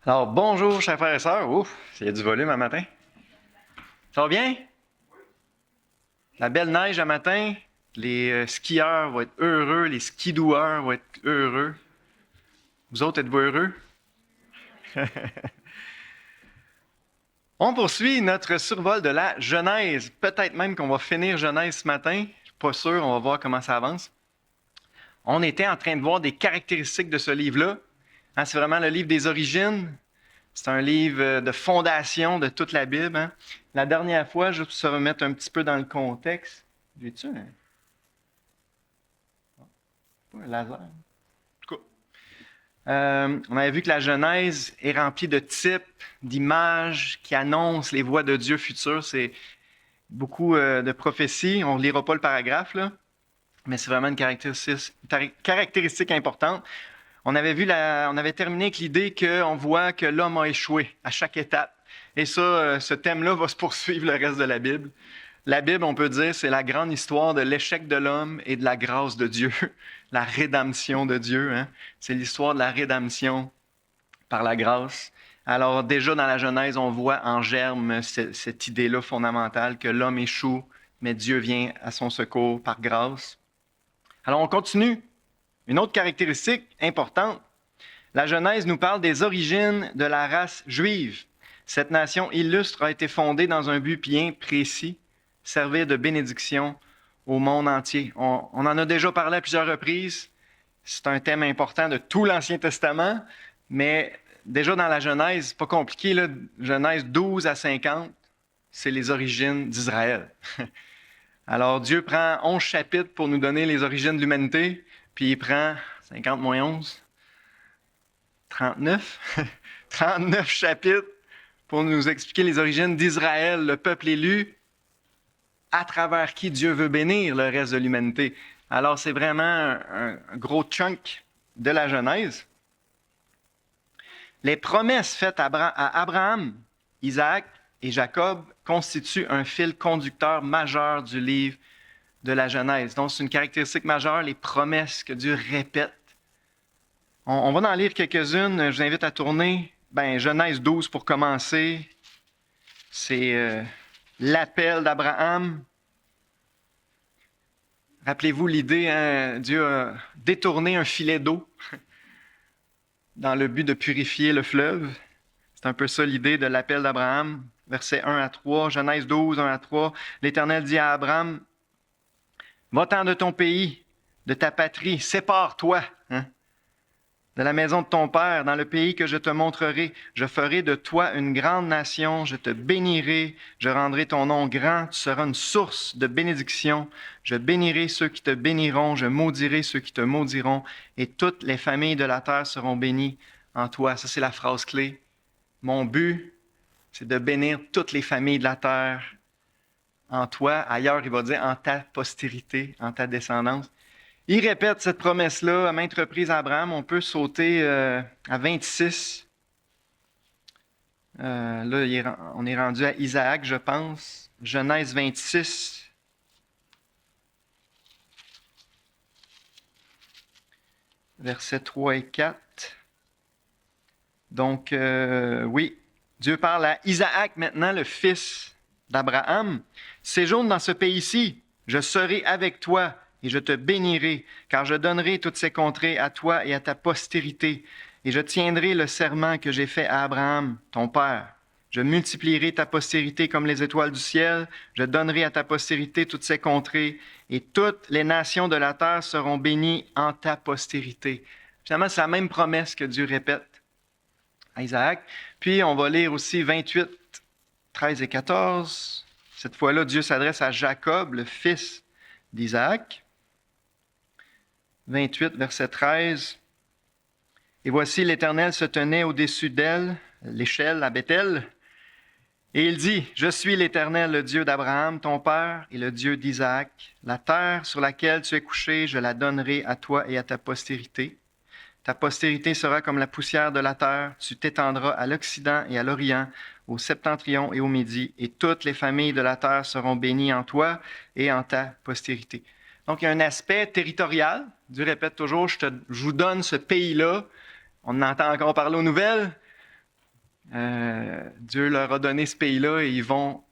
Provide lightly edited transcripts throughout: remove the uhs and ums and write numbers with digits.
Alors, bonjour, chers frères et sœurs. Ouf, il y a du volume un matin. Ça va bien? La belle neige un matin. Les skieurs vont être heureux, les skidoueurs vont être heureux. Vous autres, êtes-vous heureux? On poursuit notre survol de la Genèse. Peut-être même qu'on va finir Genèse ce matin. Je suis pas sûr, on va voir comment ça avance. On était en train de voir des caractéristiques de ce livre-là. Hein, c'est vraiment le livre des origines. C'est un livre de fondation de toute la Bible. Hein. La dernière fois, juste pour se remettre un petit peu dans le contexte, j'ai-tu un laser? En tout cas, on avait vu que la Genèse est remplie de types, d'images qui annoncent les voies de Dieu futur. C'est beaucoup de prophéties. On ne lira pas le paragraphe, là, mais c'est vraiment une caractéristique importante. On avait terminé avec l'idée qu'on voit que l'homme a échoué à chaque étape. Et ça, ce thème-là va se poursuivre le reste de la Bible. La Bible, on peut dire, c'est la grande histoire de l'échec de l'homme et de la grâce de Dieu, la rédemption de Dieu. Hein? C'est l'histoire de la rédemption par la grâce. Alors déjà dans la Genèse, on voit en germe cette idée-là fondamentale que l'homme échoue, mais Dieu vient à son secours par grâce. Alors on continue. Une autre caractéristique importante, la Genèse nous parle des origines de la race juive. Cette nation illustre a été fondée dans un but bien précis, servir de bénédiction au monde entier. On en a déjà parlé à plusieurs reprises. C'est un thème important de tout l'Ancien Testament, mais déjà dans la Genèse, pas compliqué, là, Genèse 12 à 50, c'est les origines d'Israël. Alors Dieu prend 11 chapitres pour nous donner les origines de l'humanité, puis il prend 50 moins 11, 39, 39 chapitres pour nous expliquer les origines d'Israël, le peuple élu, à travers qui Dieu veut bénir le reste de l'humanité. Alors, c'est vraiment un gros chunk de la Genèse. Les promesses faites à Abraham, Isaac et Jacob constituent un fil conducteur majeur du livre de la Genèse. Donc, c'est une caractéristique majeure, les promesses que Dieu répète. On va en lire quelques-unes. Je vous invite à tourner. Genèse 12 pour commencer. C'est l'appel d'Abraham. Rappelez-vous l'idée, hein, Dieu a détourné un filet d'eau dans le but de purifier le fleuve. C'est un peu ça l'idée de l'appel d'Abraham. Versets 1 à 3, Genèse 12, 1 à 3. L'Éternel dit à Abraham, « Va-t'en de ton pays, de ta patrie, sépare-toi. Hein? De la maison de ton père, dans le pays que je te montrerai. Je ferai de toi une grande nation, je te bénirai, je rendrai ton nom grand, tu seras une source de bénédiction. Je bénirai ceux qui te béniront, je maudirai ceux qui te maudiront, et toutes les familles de la terre seront bénies en toi. » Ça, c'est la phrase clé. Mon but, c'est de bénir toutes les familles de la terre en toi. Ailleurs, il va dire en ta postérité, en ta descendance. Il répète cette promesse-là à maintes reprises à Abraham. On peut sauter à 26. Là, on est rendu à Isaac, je pense. Genèse 26. Versets 3 et 4. Donc, oui, Dieu parle à Isaac maintenant, le fils d'Abraham. Séjourne dans ce pays-ci, je serai avec toi et je te bénirai, car je donnerai toutes ces contrées à toi et à ta postérité, et je tiendrai le serment que j'ai fait à Abraham, ton père. Je multiplierai ta postérité comme les étoiles du ciel, je donnerai à ta postérité toutes ces contrées, et toutes les nations de la terre seront bénies en ta postérité. Finalement, c'est la même promesse que Dieu répète à Isaac. Puis, on va lire aussi 28, 13 et 14. Cette fois-là, Dieu s'adresse à Jacob, le fils d'Isaac. 28, verset 13. « Et voici, l'Éternel se tenait au-dessus d'elle, l'échelle à Béthel, et il dit, « Je suis l'Éternel, le Dieu d'Abraham, ton père, et le Dieu d'Isaac. La terre sur laquelle tu es couché, je la donnerai à toi et à ta postérité. Ta postérité sera comme la poussière de la terre. Tu t'étendras à l'Occident et à l'Orient, au septentrion et au Midi, et toutes les familles de la terre seront bénies en toi et en ta postérité. » Donc, il y a un aspect territorial. Dieu répète toujours, je vous donne ce pays-là. On en entend encore parler aux nouvelles. Dieu leur a donné ce pays-là et ils vont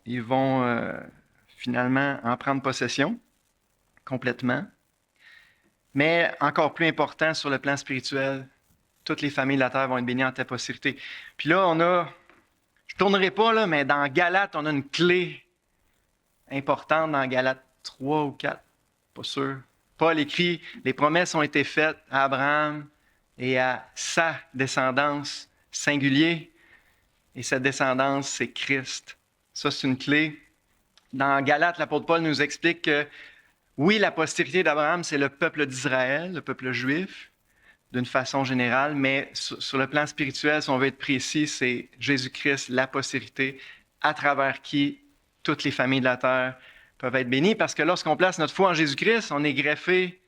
finalement en prendre possession complètement. Mais encore plus important sur le plan spirituel, toutes les familles de la terre vont être bénies en ta postérité. Puis là, je ne tournerai pas, là, mais dans Galates, on a une clé importante dans Galates 3 ou 4, pas sûr. Paul écrit, les promesses ont été faites à Abraham et à sa descendance singulier. Et cette descendance, c'est Christ. Ça, c'est une clé. Dans Galates, l'apôtre Paul nous explique que oui, la postérité d'Abraham, c'est le peuple d'Israël, le peuple juif, d'une façon générale, mais sur le plan spirituel, si on veut être précis, c'est Jésus-Christ, la postérité, à travers qui toutes les familles de la terre peuvent être bénies, parce que lorsqu'on place notre foi en Jésus-Christ, on est greffé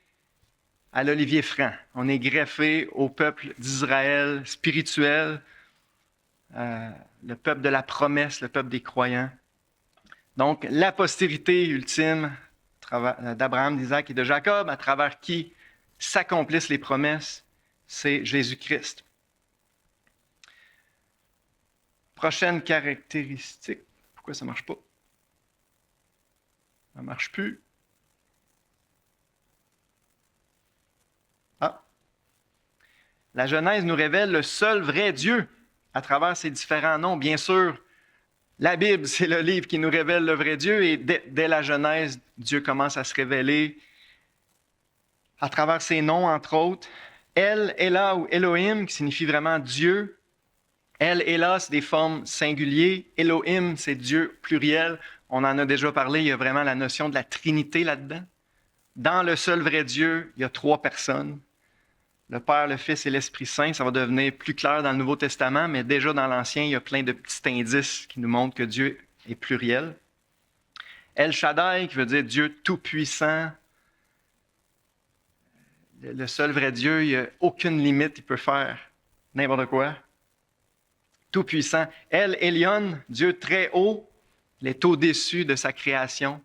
à l'olivier franc. On est greffé au peuple d'Israël spirituel, le peuple de la promesse, le peuple des croyants. Donc, la postérité ultime d'Abraham, d'Isaac et de Jacob, à travers qui s'accomplissent les promesses, c'est Jésus-Christ. Prochaine caractéristique. Pourquoi ça ne marche pas? Ça ne marche plus. Ah. La Genèse nous révèle le seul vrai Dieu à travers ses différents noms. Bien sûr, la Bible, c'est le livre qui nous révèle le vrai Dieu et dès la Genèse, Dieu commence à se révéler à travers ses noms, entre autres. El, Ela ou Elohim, qui signifie vraiment Dieu. El, Ela, c'est des formes singuliers. Elohim, c'est Dieu pluriel. On en a déjà parlé, il y a vraiment la notion de la Trinité là-dedans. Dans le seul vrai Dieu, il y a 3 personnes. Le Père, le Fils et l'Esprit Saint, ça va devenir plus clair dans le Nouveau Testament, mais déjà dans l'Ancien, il y a plein de petits indices qui nous montrent que Dieu est pluriel. El Shaddai, qui veut dire Dieu tout-puissant. Le seul vrai Dieu, il n'y a aucune limite, il peut faire n'importe quoi. Tout-puissant. El Elyon, Dieu très haut, il est au-dessus de sa création.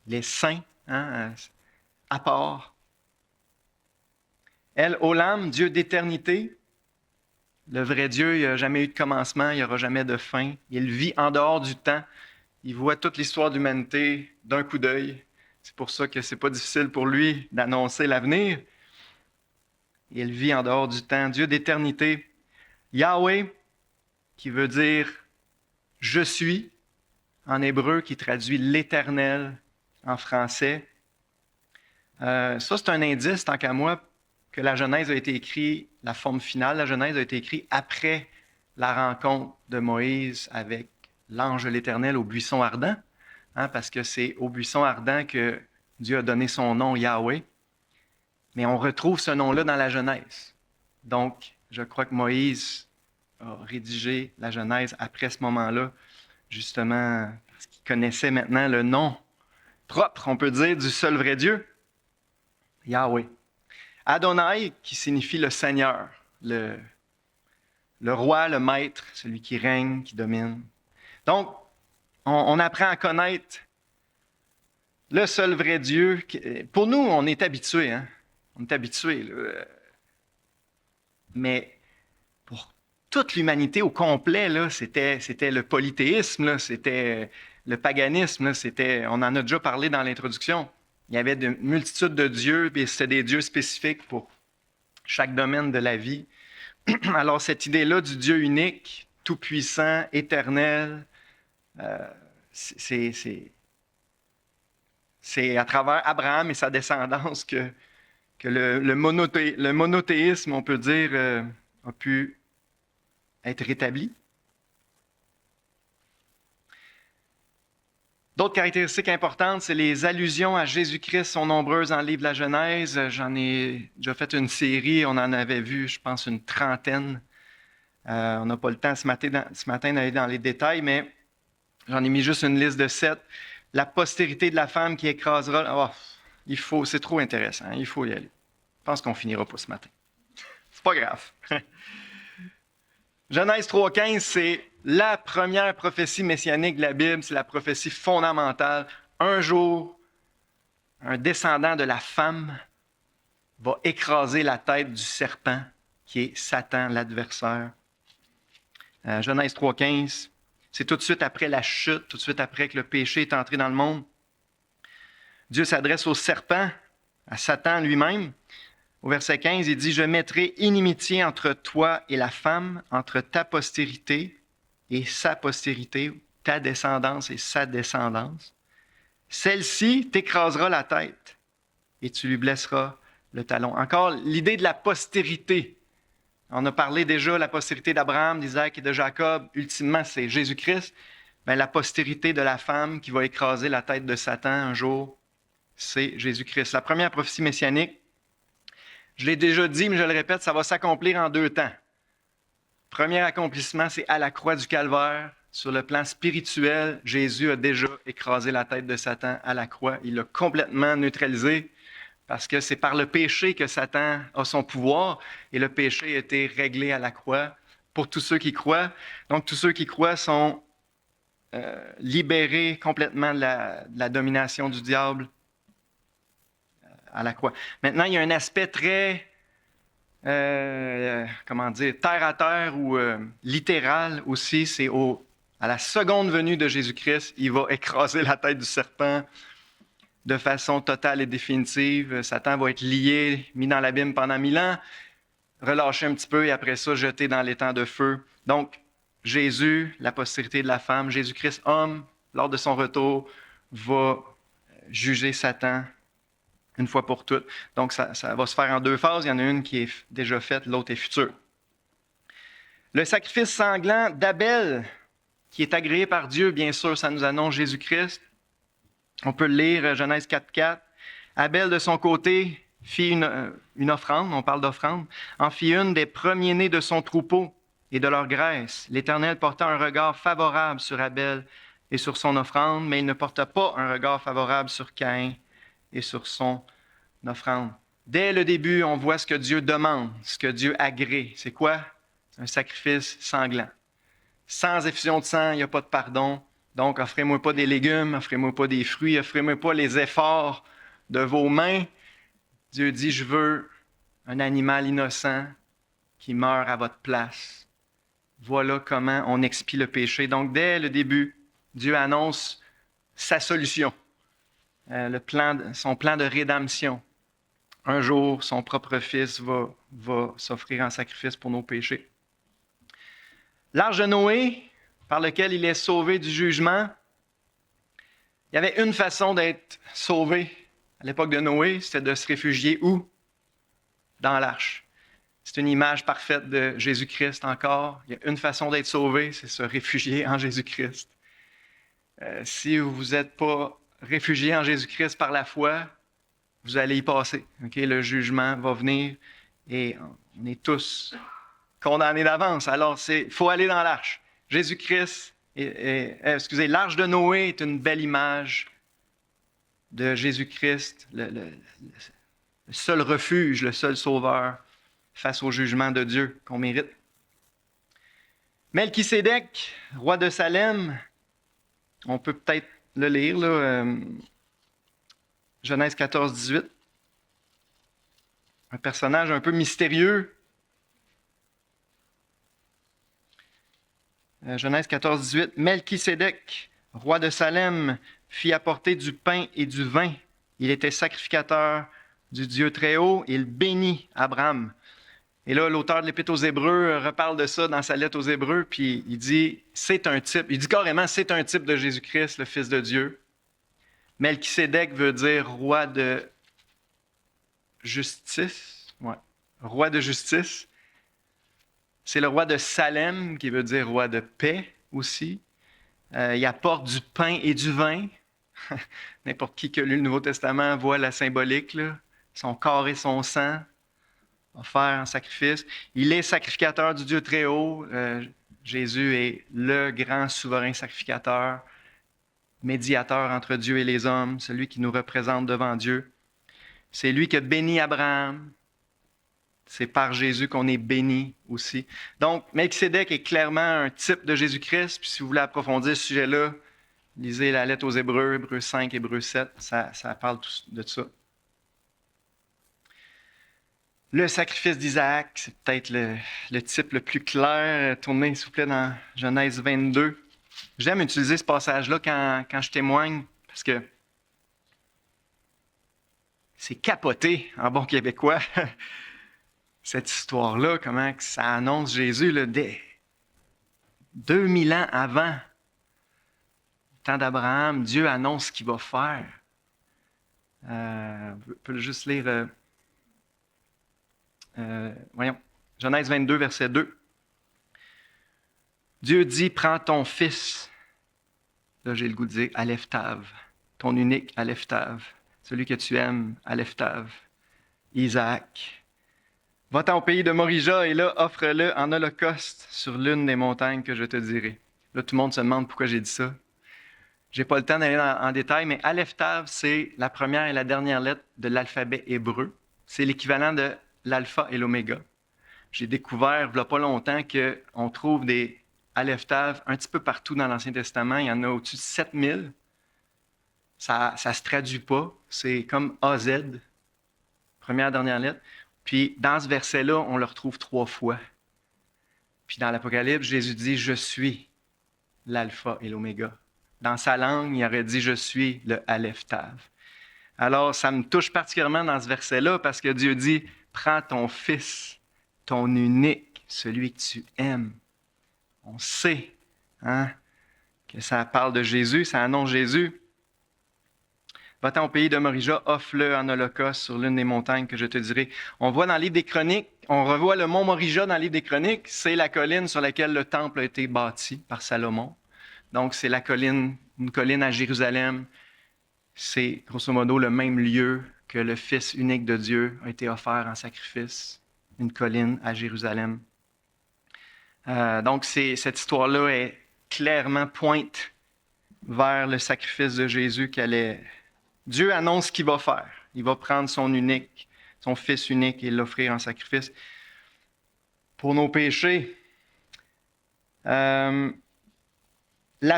Il est saint, à part. El Olam, Dieu d'éternité. Le vrai Dieu, il n'y a jamais eu de commencement, il n'y aura jamais de fin. Il vit en dehors du temps. Il voit toute l'histoire de l'humanité d'un coup d'œil. C'est pour ça que ce n'est pas difficile pour lui d'annoncer l'avenir. Il vit en dehors du temps. Dieu d'éternité. Yahweh, qui veut dire « je suis » en hébreu, qui traduit « l'éternel » en français. Ça, c'est un indice, tant qu'à moi, que la Genèse a été écrite, la forme finale de la Genèse a été écrite après la rencontre de Moïse avec l'ange de l'Éternel au buisson ardent, parce que c'est au buisson ardent que Dieu a donné son nom Yahweh. Mais on retrouve ce nom-là dans la Genèse. Donc, je crois que Moïse a rédigé la Genèse après ce moment-là, justement parce qu'il connaissait maintenant le nom propre, on peut dire, du seul vrai Dieu, Yahweh. Adonai, qui signifie le Seigneur, le roi, le maître, celui qui règne, qui domine. Donc, on apprend à connaître le seul vrai Dieu. Pour nous, on est habitués, On est habitués. Mais pour toute l'humanité au complet, là, c'était le polythéisme, là, c'était le paganisme. Là, on en a déjà parlé dans l'introduction. Il y avait une multitude de dieux, et c'était des dieux spécifiques pour chaque domaine de la vie. Alors, cette idée-là du Dieu unique, tout-puissant, éternel, c'est à travers Abraham et sa descendance que le monothéisme, on peut dire, a pu être rétabli. D'autres caractéristiques importantes, c'est les allusions à Jésus-Christ sont nombreuses dans le livre de la Genèse. J'en ai déjà fait une série, on en avait vu, je pense, une trentaine. On n'a pas le temps ce matin d'aller dans les détails, mais j'en ai mis juste une liste de 7. La postérité de la femme qui écrasera... Oh, c'est trop intéressant, il faut y aller. Je pense qu'on finira pas ce matin. C'est pas grave. Genèse 3,15, c'est la première prophétie messianique de la Bible, c'est la prophétie fondamentale. Un jour, un descendant de la femme va écraser la tête du serpent qui est Satan, l'adversaire. Genèse 3,15, c'est tout de suite après la chute, tout de suite après que le péché est entré dans le monde. Dieu s'adresse au serpent, à Satan lui-même. Au verset 15, il dit « Je mettrai inimitié entre toi et la femme, entre ta postérité et sa postérité, ta descendance et sa descendance. Celle-ci t'écrasera la tête et tu lui blesseras le talon. » Encore l'idée de la postérité. On a parlé déjà de la postérité d'Abraham, d'Isaac et de Jacob. Ultimement, c'est Jésus-Christ. Mais la postérité de la femme qui va écraser la tête de Satan un jour, c'est Jésus-Christ. La première prophétie messianique, je l'ai déjà dit, mais je le répète, ça va s'accomplir en 2 temps. Premier accomplissement, c'est à la croix du Calvaire. Sur le plan spirituel, Jésus a déjà écrasé la tête de Satan à la croix. Il l'a complètement neutralisé parce que c'est par le péché que Satan a son pouvoir et le péché a été réglé à la croix pour tous ceux qui croient. Donc, tous ceux qui croient sont libérés complètement de la domination du diable à la croix. Maintenant, il y a un aspect très, terre à terre ou littéral aussi. C'est à la seconde venue de Jésus-Christ, il va écraser la tête du serpent de façon totale et définitive. Satan va être lié, mis dans l'abîme pendant 1000 ans, relâché un petit peu et après ça, jeté dans l'étang de feu. Donc, Jésus, la postérité de la femme, Jésus-Christ, homme, lors de son retour, va juger Satan une fois pour toutes. Donc, ça va se faire en 2 phases. Il y en a une qui est déjà faite, l'autre est future. Le sacrifice sanglant d'Abel, qui est agréé par Dieu, bien sûr, ça nous annonce Jésus-Christ. On peut le lire, Genèse 4,4. Abel, de son côté, fit une offrande, on parle d'offrande, en fit une des premiers-nés de son troupeau et de leur graisse. L'Éternel porta un regard favorable sur Abel et sur son offrande, mais il ne porta pas un regard favorable sur Caïn et sur son offrande. Dès le début, on voit ce que Dieu demande, ce que Dieu agrée. C'est quoi? Un sacrifice sanglant. Sans effusion de sang, il n'y a pas de pardon. Donc, offrez-moi pas des légumes, offrez-moi pas des fruits, offrez-moi pas les efforts de vos mains. Dieu dit, je veux un animal innocent qui meurt à votre place. Voilà comment on expie le péché. Donc, dès le début, Dieu annonce sa solution. Son plan de rédemption. Un jour, son propre fils va s'offrir en sacrifice pour nos péchés. L'arche de Noé, par lequel il est sauvé du jugement, il y avait une façon d'être sauvé à l'époque de Noé, c'était de se réfugier où? Dans l'arche. C'est une image parfaite de Jésus-Christ encore. Il y a une façon d'être sauvé, c'est se réfugier en Jésus-Christ. Si vous n'êtes pas réfugié en Jésus-Christ par la foi, vous allez y passer. Okay? Le jugement va venir et on est tous condamnés d'avance. Alors, il faut aller dans l'arche. Jésus-Christ, l'arche de Noé est une belle image de Jésus-Christ, le seul refuge, le seul sauveur face au jugement de Dieu qu'on mérite. Melchisédek, roi de Salem, on peut peut-être le lire, là, Genèse 14, 18. Un personnage un peu mystérieux. Genèse 14, 18. Melchisédek, roi de Salem, fit apporter du pain et du vin. Il était sacrificateur du Dieu Très-Haut. Il bénit Abraham. Et là, l'auteur de l'Épître aux Hébreux reparle de ça dans sa lettre aux Hébreux, puis il dit, c'est un type, il dit carrément, c'est un type de Jésus-Christ, le Fils de Dieu. Melchisédek veut dire roi de justice. Ouais. Roi de justice. C'est le roi de Salem, qui veut dire roi de paix aussi. Il apporte du pain et du vin. N'importe qui a lu le Nouveau Testament voit la symbolique, là. Son corps et son sang offert en sacrifice. Il est sacrificateur du Dieu Très-Haut. Jésus est le grand souverain sacrificateur, médiateur entre Dieu et les hommes, celui qui nous représente devant Dieu. C'est lui qui a béni Abraham. C'est par Jésus qu'on est béni aussi. Donc, Melchisédek est clairement un type de Jésus-Christ. Puis si vous voulez approfondir ce sujet-là, lisez la lettre aux Hébreux, Hébreux 5, Hébreux 7, ça parle de ça. Le sacrifice d'Isaac, c'est peut-être le type le plus clair. Tournez, s'il vous plaît, dans Genèse 22. J'aime utiliser ce passage-là quand je témoigne, parce que c'est capoté en bon québécois, cette histoire-là, comment que ça annonce Jésus là, dès 2000 ans avant le temps d'Abraham. Dieu annonce ce qu'il va faire. On peut juste lire, voyons, Genèse 22, verset 2. Dieu dit, prends ton fils, là j'ai le goût de dire, Aleph Tav, ton unique Aleph Tav, celui que tu aimes, Aleph Tav, Isaac. Va-t'en au pays de Morija et là, offre-le en holocauste sur l'une des montagnes que je te dirai. Là, tout le monde se demande pourquoi j'ai dit ça. J'ai pas le temps d'aller en détail, mais Aleph Tav, c'est la première et la dernière lettre de l'alphabet hébreu. C'est l'équivalent de l'alpha et l'oméga. J'ai découvert, il n'y a pas longtemps, qu'on trouve des Aleph Tav un petit peu partout dans l'Ancien Testament. Il y en a au-dessus de 7000. Ça ne se traduit pas. C'est comme AZ, première, dernière lettre. Puis dans ce verset-là, on le retrouve 3 fois. Puis dans l'Apocalypse, Jésus dit « Je suis l'alpha et l'oméga ». Dans sa langue, il aurait dit « Je suis le Aleph Tav ». Alors, ça me touche particulièrement dans ce verset-là parce que Dieu dit « Prends ton fils, ton unique, celui que tu aimes ». On sait que ça parle de Jésus, ça annonce Jésus. Va-t'en au pays de Morija, offre-le en holocauste sur l'une des montagnes que je te dirai. On voit dans le livre des Chroniques, on revoit le mont Morija dans le livre des Chroniques, c'est la colline sur laquelle le temple a été bâti par Salomon. Donc, c'est une colline à Jérusalem. C'est, grosso modo, le même lieu que le Fils unique de Dieu a été offert en sacrifice. Une colline à Jérusalem. Donc, cette histoire-là est clairement pointe vers le sacrifice de Jésus Dieu annonce ce qu'il va faire. Il va prendre son Fils unique et l'offrir en sacrifice pour nos péchés. La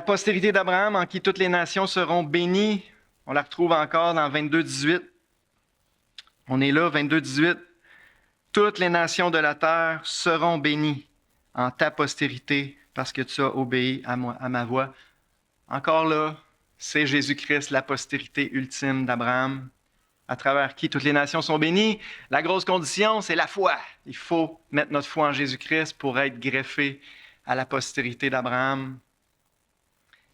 postérité d'Abraham en qui toutes les nations seront bénies, on la retrouve encore dans 22, 18. On est là, 22, 18. Toutes les nations de la terre seront bénies en ta postérité parce que tu as obéi à ma voix. Encore là, c'est Jésus-Christ, la postérité ultime d'Abraham, à travers qui toutes les nations sont bénies. La grosse condition, c'est la foi. Il faut mettre notre foi en Jésus-Christ pour être greffé à la postérité d'Abraham.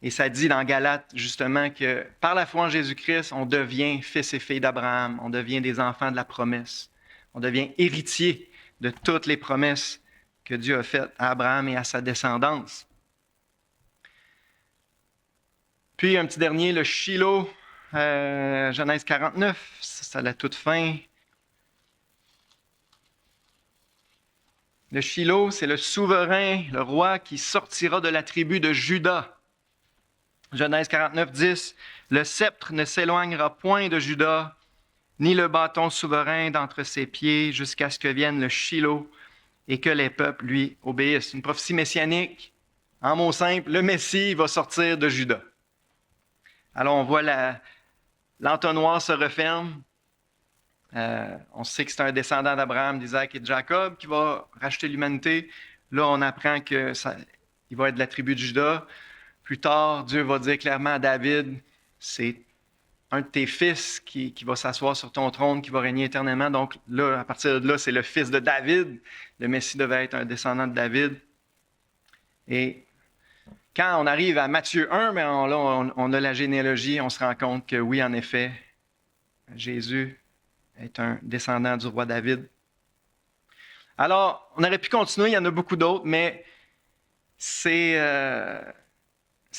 Et ça dit dans Galates, justement, que par la foi en Jésus-Christ, on devient fils et filles d'Abraham, on devient des enfants de la promesse, on devient héritier de toutes les promesses que Dieu a faites à Abraham et à sa descendance. Puis un petit dernier, le Shiloh, Genèse 49, c'est à la toute fin. Le Shiloh, c'est le souverain, le roi qui sortira de la tribu de Juda. Genèse 49, 10. Le sceptre ne s'éloignera point de Juda, ni le bâton souverain d'entre ses pieds, jusqu'à ce que vienne le Shiloh et que les peuples lui obéissent. Une prophétie messianique, en mots simples, le Messie va sortir de Juda. Alors on voit l'entonnoir se referme. On sait que c'est un descendant d'Abraham, d'Isaac et de Jacob qui va racheter l'humanité. Là, on apprend qu'il va être de la tribu de Juda. Plus tard, Dieu va dire clairement à David, c'est un de tes fils qui va s'asseoir sur ton trône, qui va régner éternellement. Donc là, à partir de là, c'est le fils de David. Le Messie devait être un descendant de David. Et quand on arrive à Matthieu 1, mais on a la généalogie, on se rend compte que oui, en effet, Jésus est un descendant du roi David. Alors, on aurait pu continuer, il y en a beaucoup d'autres, mais c'est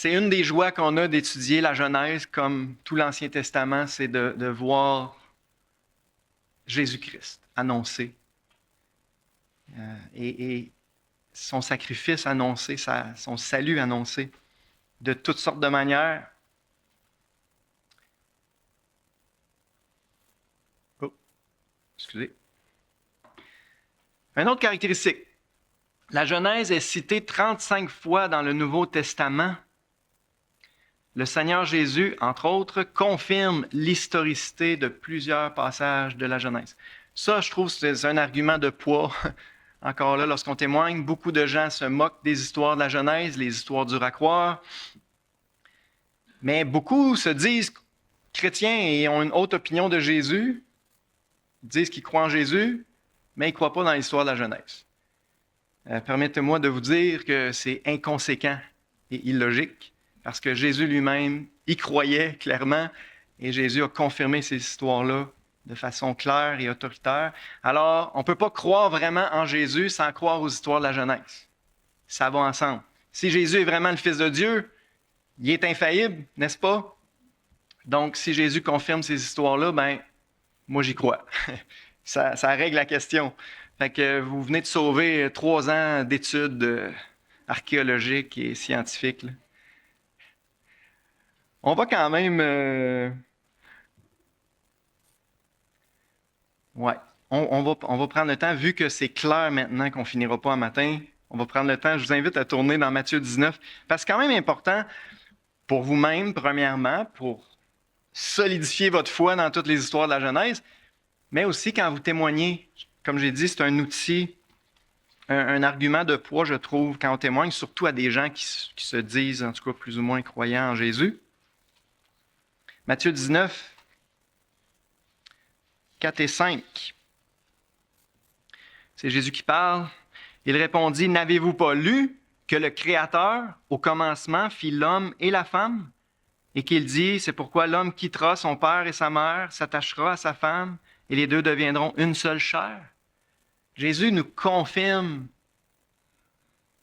une des joies qu'on a d'étudier la Genèse, comme tout l'Ancien Testament, c'est de voir Jésus-Christ annoncé. Et son sacrifice annoncé, son salut annoncé, de toutes sortes de manières. Oh, excusez. Une autre caractéristique. La Genèse est citée 35 fois dans le Nouveau Testament. Le Seigneur Jésus, entre autres, confirme l'historicité de plusieurs passages de la Genèse. Ça, je trouve, c'est un argument de poids. Encore là, lorsqu'on témoigne, beaucoup de gens se moquent des histoires de la Genèse, les histoires du raccoir. Mais beaucoup se disent chrétiens et ont une haute opinion de Jésus. Ils disent qu'ils croient en Jésus, mais ils ne croient pas dans l'histoire de la Genèse. Permettez-moi de vous dire que c'est inconséquent et illogique, parce que Jésus lui-même y croyait clairement, et Jésus a confirmé ces histoires-là de façon claire et autoritaire. Alors, on ne peut pas croire vraiment en Jésus sans croire aux histoires de la Genèse. Ça va ensemble. Si Jésus est vraiment le Fils de Dieu, il est infaillible, n'est-ce pas? Donc, si Jésus confirme ces histoires-là, ben, moi j'y crois. Ça règle la question. Fait que vous venez de sauver 3 ans d'études archéologiques et scientifiques, là. On va quand même... Ouais. On va prendre le temps, vu que c'est clair maintenant qu'on ne finira pas un matin, on va prendre le temps. Je vous invite à tourner dans Matthieu 19, parce que c'est quand même important pour vous-même, premièrement, pour solidifier votre foi dans toutes les histoires de la Genèse, mais aussi quand vous témoignez. Comme j'ai dit, c'est un outil, un argument de poids, je trouve, quand on témoigne, surtout à des gens qui se disent, en tout cas, plus ou moins croyants en Jésus. Matthieu 19, 4 et 5. C'est Jésus qui parle. Il répondit, « N'avez-vous pas lu que le Créateur, au commencement, fit l'homme et la femme? Et qu'il dit, c'est pourquoi l'homme quittera son père et sa mère, s'attachera à sa femme, et les deux deviendront une seule chair. » Jésus nous confirme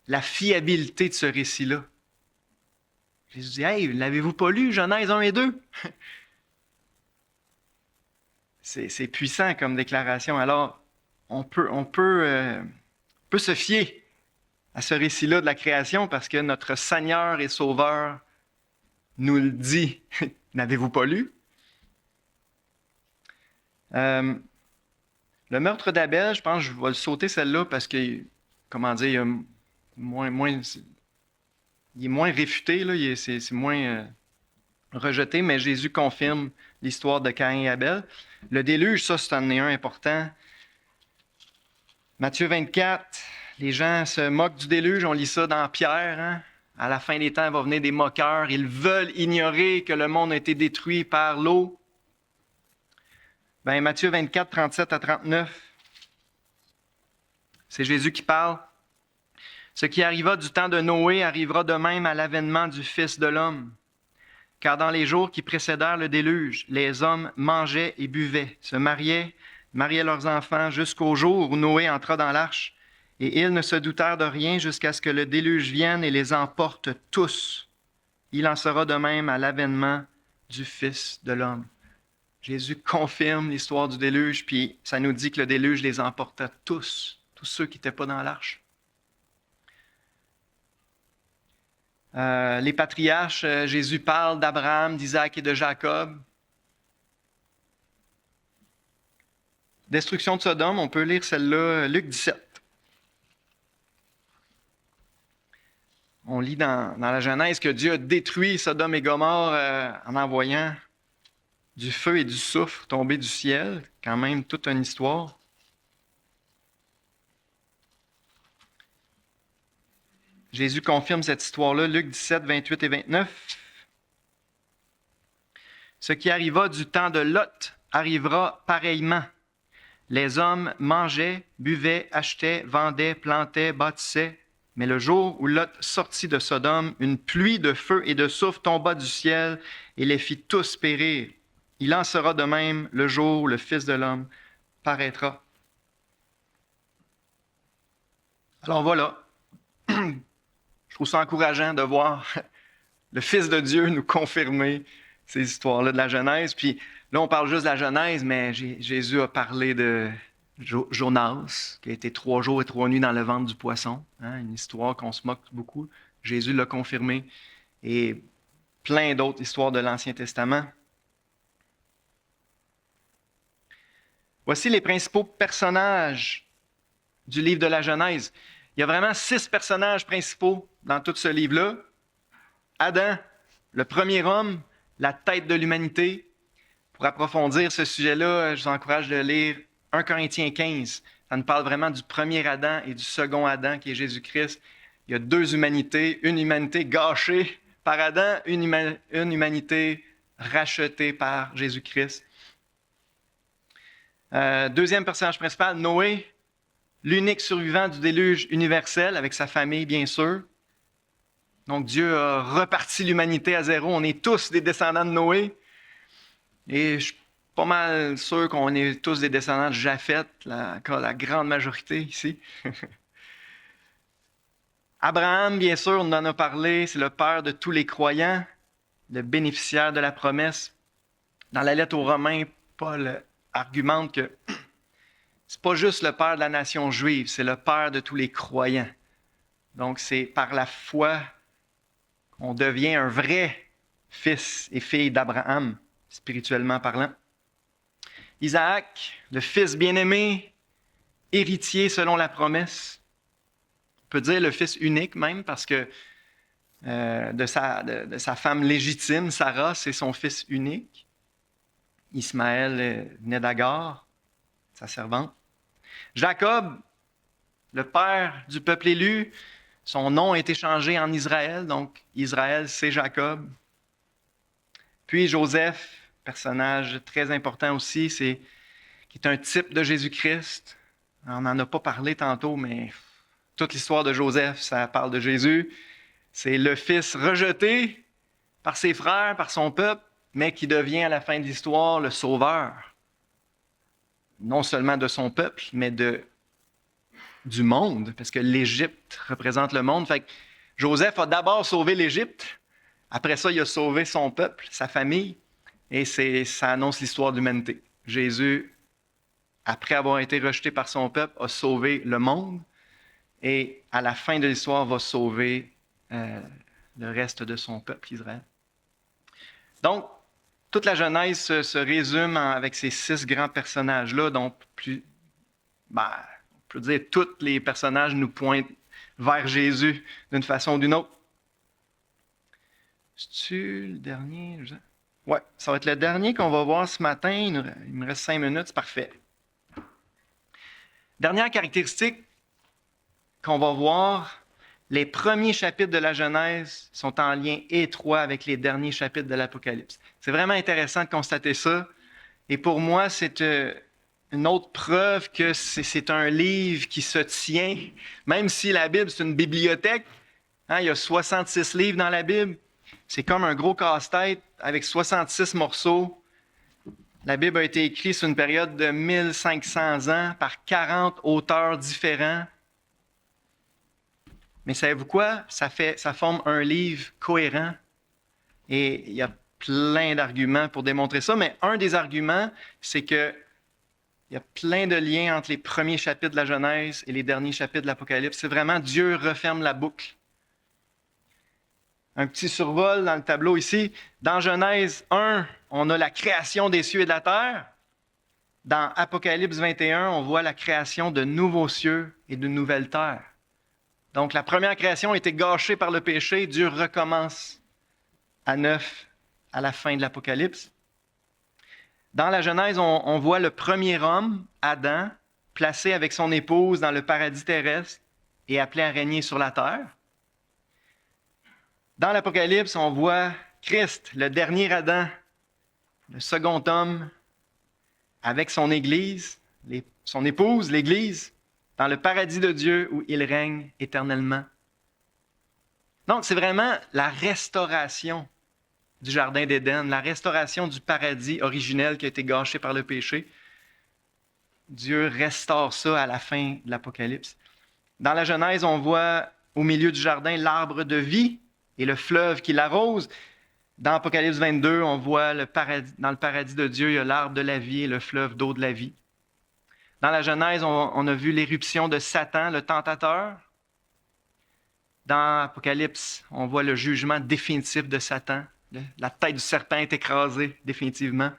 la fiabilité de ce récit-là. Jésus dit, « Hey, l'avez-vous pas lu, Genèse 1 et 2? » C'est puissant comme déclaration. Alors, on peut se fier à ce récit-là de la création parce que notre Seigneur et Sauveur nous le dit. N'avez-vous pas lu? Le meurtre d'Abel, je pense que je vais le sauter celle-là parce que, comment dire, il est moins réfuté, là, c'est moins rejeté, mais Jésus confirme l'histoire de Caïn et Abel. Le déluge, ça, c'est un important. Matthieu 24, les gens se moquent du déluge, on lit ça dans Pierre. Hein? À la fin des temps, il va venir des moqueurs. Ils veulent ignorer que le monde a été détruit par l'eau. Ben, Matthieu 24, 37 à 39, c'est Jésus qui parle. Ce qui arriva du temps de Noé arrivera de même à l'avènement du Fils de l'homme. Car dans les jours qui précédèrent le déluge, les hommes mangeaient et buvaient, se mariaient leurs enfants jusqu'au jour où Noé entra dans l'arche. Et ils ne se doutèrent de rien jusqu'à ce que le déluge vienne et les emporte tous. Il en sera de même à l'avènement du Fils de l'homme. Jésus confirme l'histoire du déluge, puis ça nous dit que le déluge les emporta tous ceux qui n'étaient pas dans l'arche. Les patriarches, Jésus parle d'Abraham, d'Isaac et de Jacob. Destruction de Sodome, on peut lire celle-là, Luc 17. On lit dans la Genèse que Dieu a détruit Sodome et Gomorrhe en envoyant du feu et du soufre tomber du ciel. Quand même, toute une histoire. Jésus confirme cette histoire-là, Luc 17, 28 et 29. Ce qui arriva du temps de Lot arrivera pareillement. Les hommes mangeaient, buvaient, achetaient, vendaient, plantaient, bâtissaient. Mais le jour où Lot sortit de Sodome, une pluie de feu et de soufre tomba du ciel et les fit tous périr. Il en sera de même le jour où le Fils de l'homme paraîtra. Alors voilà. Je trouve ça encourageant de voir le Fils de Dieu nous confirmer ces histoires-là de la Genèse. Puis là, on parle juste de la Genèse, mais Jésus a parlé de Jonas, qui a été 3 jours et 3 nuits dans le ventre du poisson. Hein, une histoire qu'on se moque beaucoup. Jésus l'a confirmé. Et plein d'autres histoires de l'Ancien Testament. Voici les principaux personnages du livre de la Genèse. Il y a vraiment 6 personnages principaux dans tout ce livre-là. Adam, le premier homme, la tête de l'humanité. Pour approfondir ce sujet-là, je vous encourage de lire 1 Corinthiens 15, ça nous parle vraiment du premier Adam et du second Adam qui est Jésus-Christ. Il y a deux humanités, une humanité gâchée par Adam, une humanité rachetée par Jésus-Christ. Deuxième personnage principal, Noé, l'unique survivant du déluge universel avec sa famille, bien sûr. Donc Dieu a reparti l'humanité à zéro. On est tous des descendants de Noé. Et je suis pas mal sûr qu'on est tous des descendants de Japheth, la grande majorité ici. Abraham, bien sûr, on en a parlé, c'est le père de tous les croyants, le bénéficiaire de la promesse. Dans la lettre aux Romains, Paul argumente que c'est pas juste le père de la nation juive, c'est le père de tous les croyants. Donc, c'est par la foi qu'on devient un vrai fils et fille d'Abraham, spirituellement parlant. Isaac, le fils bien-aimé, héritier selon la promesse. On peut dire le fils unique même, parce que de sa femme légitime, Sarah, c'est son fils unique. Ismaël venait d'Agar, sa servante. Jacob, le père du peuple élu, son nom a été changé en Israël, donc Israël, c'est Jacob. Puis Joseph, personnage très important aussi, qui est un type de Jésus-Christ. On n'en a pas parlé tantôt, mais toute l'histoire de Joseph, ça parle de Jésus. C'est le fils rejeté par ses frères, par son peuple, mais qui devient à la fin de l'histoire le sauveur. Non seulement de son peuple, mais du monde, parce que l'Égypte représente le monde. Fait que Joseph a d'abord sauvé l'Égypte, après ça, il a sauvé son peuple, sa famille, et ça annonce l'histoire de l'humanité. Jésus, après avoir été rejeté par son peuple, a sauvé le monde, et à la fin de l'histoire, va sauver le reste de son peuple, Israël. Donc, toute la Genèse se résume avec ces 6 grands personnages-là, dont on peut dire tous les personnages nous pointent vers Jésus d'une façon ou d'une autre. C'est-tu le dernier? Oui, ça va être le dernier qu'on va voir ce matin. Il me reste 5 minutes, c'est parfait. Dernière caractéristique qu'on va voir, les premiers chapitres de la Genèse sont en lien étroit avec les derniers chapitres de l'Apocalypse. C'est vraiment intéressant de constater ça. Et pour moi, c'est une autre preuve que c'est un livre qui se tient. Même si la Bible, c'est une bibliothèque, il y a 66 livres dans la Bible. C'est comme un gros casse-tête avec 66 morceaux. La Bible a été écrite sur une période de 1500 ans par 40 auteurs différents. Mais savez-vous quoi? Ça forme un livre cohérent. Et il y a plein d'arguments pour démontrer ça. Mais un des arguments, c'est qu'il y a plein de liens entre les premiers chapitres de la Genèse et les derniers chapitres de l'Apocalypse. C'est vraiment Dieu referme la boucle. Un petit survol dans le tableau ici. Dans Genèse 1, on a la création des cieux et de la terre. Dans Apocalypse 21, on voit la création de nouveaux cieux et de nouvelles terres. Donc, la première création a été gâchée par le péché. Dieu recommence à neuf à la fin de l'Apocalypse. Dans la Genèse, on voit le premier homme, Adam, placé avec son épouse dans le paradis terrestre et appelé à régner sur la terre. Dans l'Apocalypse, on voit Christ, le dernier Adam, le second homme, avec son Église, son épouse, l'Église, dans le paradis de Dieu où il règne éternellement. Donc, c'est vraiment la restauration du Jardin d'Éden, la restauration du paradis originel qui a été gâché par le péché. Dieu restaure ça à la fin de l'Apocalypse. Dans la Genèse, on voit au milieu du jardin l'arbre de vie et le fleuve qui l'arrose. Dans Apocalypse 22, on voit dans le paradis de Dieu, il y a l'arbre de la vie et le fleuve d'eau de la vie. Dans la Genèse, on a vu l'éruption de Satan, le tentateur. Dans Apocalypse, on voit le jugement définitif de Satan. La tête du serpent est écrasée définitivement.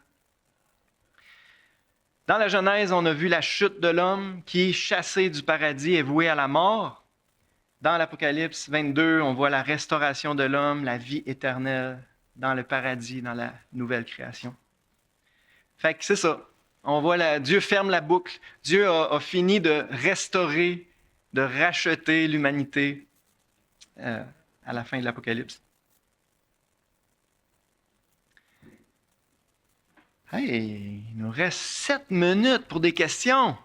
Dans la Genèse, on a vu la chute de l'homme qui, chassé du paradis, est voué à la mort. Dans l'Apocalypse 22, on voit la restauration de l'homme, la vie éternelle dans le paradis, dans la nouvelle création. Fait que c'est ça. On voit Dieu ferme la boucle. Dieu a fini de restaurer, de racheter l'humanité à la fin de l'Apocalypse. Hey, il nous reste 7 minutes pour des questions.